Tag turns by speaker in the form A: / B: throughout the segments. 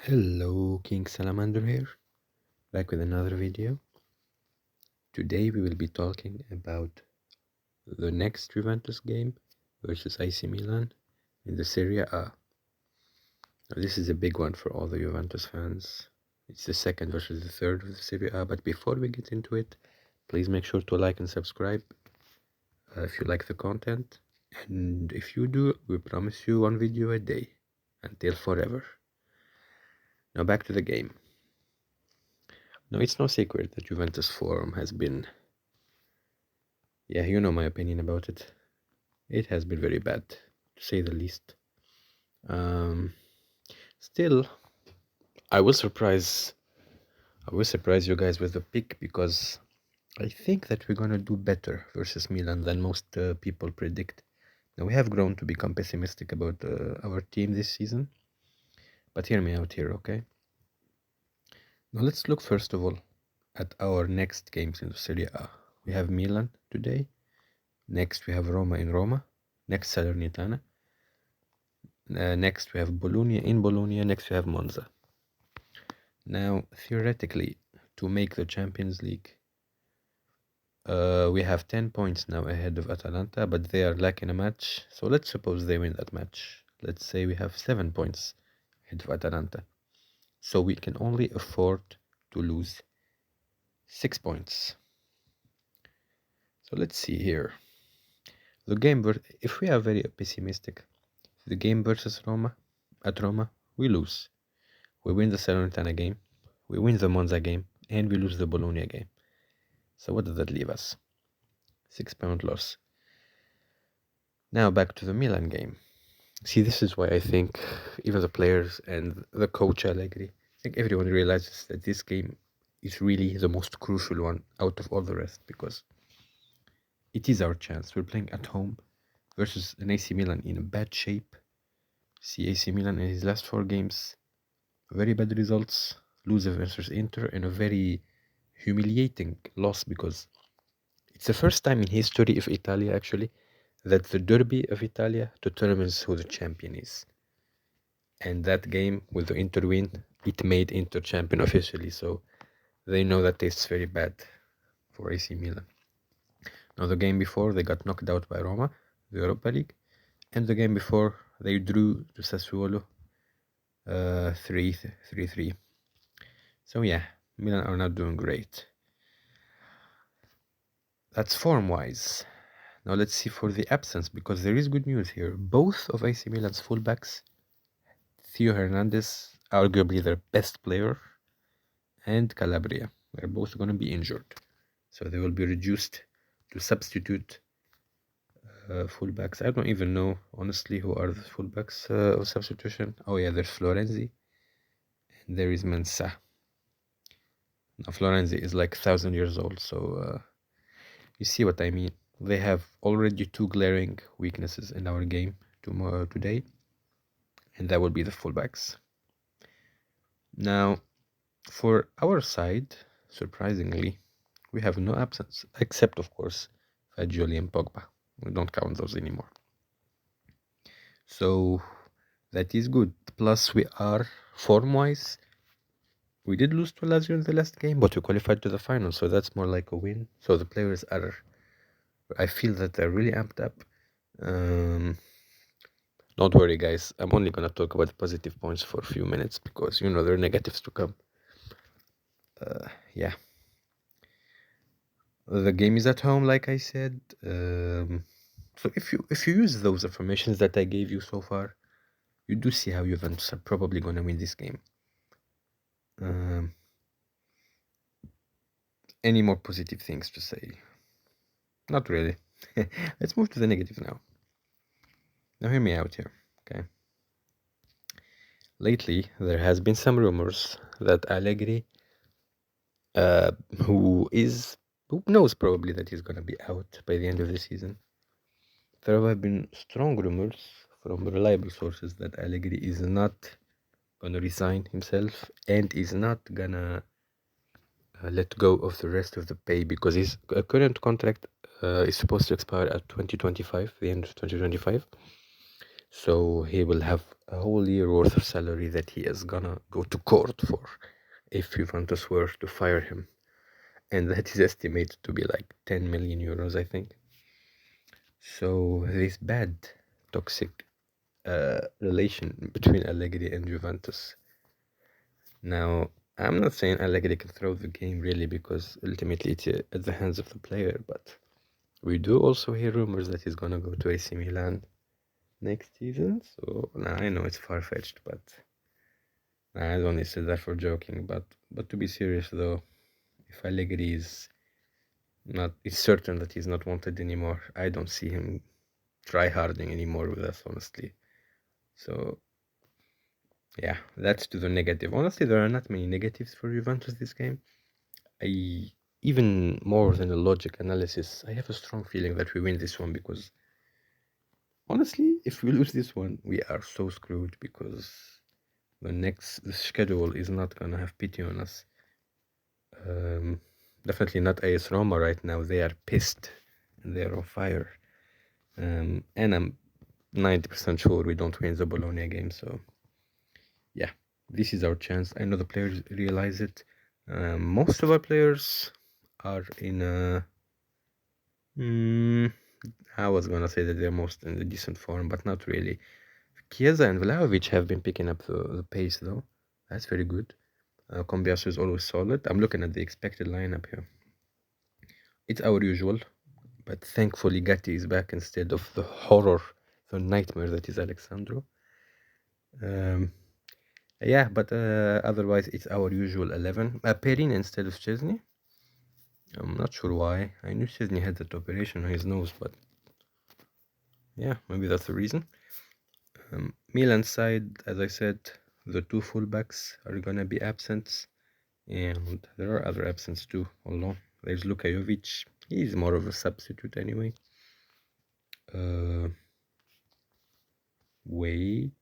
A: Hello, King Salamander here, back with another video. Today we will be talking about the next Juventus game versus AC Milan in the Serie A. Now, this is a big one for all the Juventus fans. It's the second versus the third of the Serie A, but before we get into it, please make sure to like and subscribe if you like the content. And if you do, we promise you one video a day until forever. Now back to the game. No, it's no secret that Juventus form has been, you know my opinion about it. It has been very bad, to say the least. Still, I will surprise you guys with the pick because I think that we're gonna do better versus Milan than most people predict. Now we have grown to become pessimistic about our team this season, but hear me out here, okay? Now let's look first of all at our next games in the Serie A. We have Milan today. Next we have Roma in Roma. Next Salernitana. Next we have Bologna in Bologna. Next we have Monza. Now theoretically, to make the Champions League, we have 10 points now ahead of Atalanta, but they are lacking a match. So let's suppose they win that match. Let's say we have 7 points ahead of Atalanta. So we can only afford to lose 6 points. So let's see here. The game, if we are very pessimistic, the game versus Roma, at Roma, we lose. We win the Salernitana game, we win the Monza game, and we lose the Bologna game. So what does that leave us? 6-point loss. Now back to the Milan game. See, this is why I think even the players and the coach Allegri, I think everyone realizes that this game is really the most crucial one out of all the rest because it is our chance. We're playing at home versus an AC Milan in a bad shape. See, AC Milan in his last 4 games, very bad results, lose versus Inter, and a very humiliating loss because it's the first time in history of Italy actually that the Derby of Italia determines who the champion is. And that game with the Inter win, it made Inter champion officially, so they know that tastes very bad for AC Milan. Now the game before they got knocked out by Roma, the Europa League, and the game before they drew to Sassuolo 3-3. So yeah, Milan are not doing great. That's form-wise. Now let's see for the absence, because there is good news here. Both of AC Milan's fullbacks, Theo Hernandez, arguably their best player, and Calabria, are both going to be injured. So they will be reduced to substitute fullbacks. I don't even know, honestly, who are the fullbacks of substitution. Oh yeah, there's Florenzi, and there is Mensah. Now Florenzi is like 1,000 years old, so you see what I mean. They have already 2 glaring weaknesses in our game today, and that will be the fullbacks. Now, for our side, surprisingly, we have no absence, except of course Fagioli and Pogba. We don't count those anymore. So that is good. Plus, we are form-wise. We did lose to Lazio in the last game, but we qualified to the final, so that's more like a win. So the players are, I feel that they're really amped up. Don't worry, guys. I'm only gonna talk about the positive points for a few minutes because you know there are negatives to come. Yeah. The game is at home, like I said. So if you use those affirmations that I gave you so far, you do see how Juventus are probably gonna win this game. Any more positive things to say? Not really. Let's move to the negative now. Now hear me out here, okay? Lately, there has been some rumors that Allegri, who knows probably that he's gonna be out by the end of the season. There have been strong rumors from reliable sources that Allegri is not gonna resign himself and is not gonna let go of the rest of the pay because his current contract is supposed to expire at 2025, the end of 2025. So he will have a whole year worth of salary that he is gonna go to court for if Juventus were to fire him. And that is estimated to be like 10 million euros, I think. So this bad, toxic relation between Allegri and Juventus. Now, I'm not saying Allegri can throw the game really, because ultimately it's at the hands of the player, but we do also hear rumors that he's gonna go to AC Milan next season. So now I know it's far-fetched, but I only said that for joking. But to be serious though, if Allegri is certain that he's not wanted anymore, I don't see him try harding anymore with us, honestly. So yeah, that's to the negative. Honestly, there are not many negatives for Juventus this game. Even more than a logic analysis, I have a strong feeling that we win this one, because honestly, if we lose this one, we are so screwed, because the schedule is not gonna have pity on us. Definitely not AS Roma right now. They are pissed and they are on fire. And I'm 90% sure we don't win the Bologna game. So yeah, this is our chance. I know the players realize it. Most of our players are in a... I was gonna say that they're most in a decent form, but not really. Chiesa and Vlahovic have been picking up the pace though. That's very good. Combiaso is always solid. I'm looking at the expected lineup here. It's our usual, but thankfully Gatti is back instead of the horror, the nightmare that is Alexandro. Yeah, but otherwise it's our usual 11. Perin instead of Chesney. I'm not sure why. I knew Chesney had that operation on his nose, but yeah, maybe that's the reason. Milan side, as I said, the two fullbacks are gonna be absent, and there are other absents too. Hold on, there's Luka Jovic. He's more of a substitute anyway. Wait,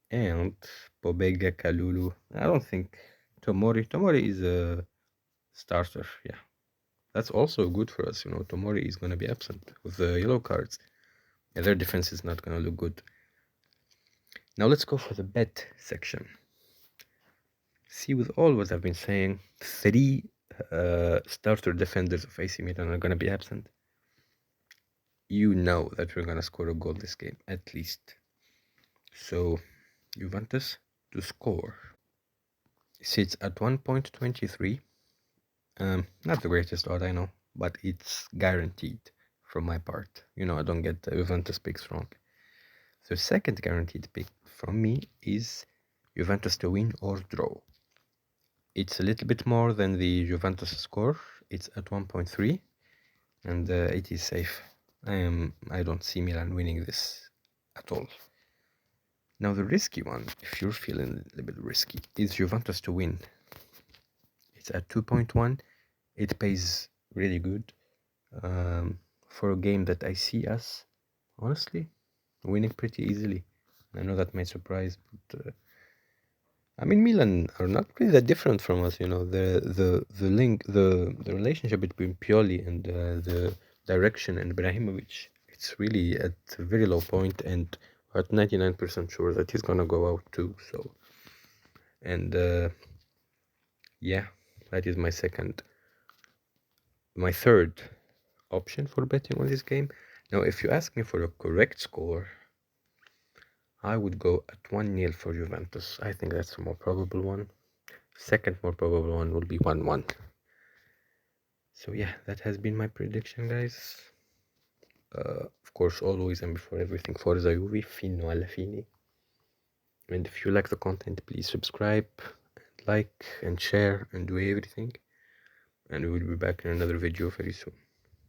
A: and Pobega Kalulu. I don't think Tomori is a starter. Yeah, that's also good for us. Tomori is gonna be absent with the yellow cards. Yeah, their defense is not gonna look good. Now let's go for the bet section. See, with all what I've been saying, 3 starter defenders of AC Milan are gonna be absent. You know that we're gonna score a goal this game, at least. So, Juventus to score sits at 1.23. Not the greatest odd, I know, but it's guaranteed from my part. I don't get Juventus picks wrong. The second guaranteed pick from me is Juventus to win or draw. It's a little bit more than the Juventus score. It's at 1.3, and it is safe. I don't see Milan winning this at all. Now the risky one, if you're feeling a little bit risky, is Juventus to win. It's at 2.1. It pays really good for a game that I see us, honestly, winning pretty easily. I know that may surprise, but Milan are not really that different from us. The link, the relationship between Pioli and the direction and Ibrahimovic, it's really at a very low point, and we're at 99% sure that he's gonna go out too. So, and yeah, that is my third option for betting on this game. Now, if you ask me for a correct score, I would go at 1-0 for Juventus. I think that's a more probable one. Second more probable one will be 1-1. So yeah, that has been my prediction, guys. Of course, always and before everything, Forza Juve, fino alla fine. And if you like the content, please subscribe, and like, and share, and do everything. And we will be back in another video very soon.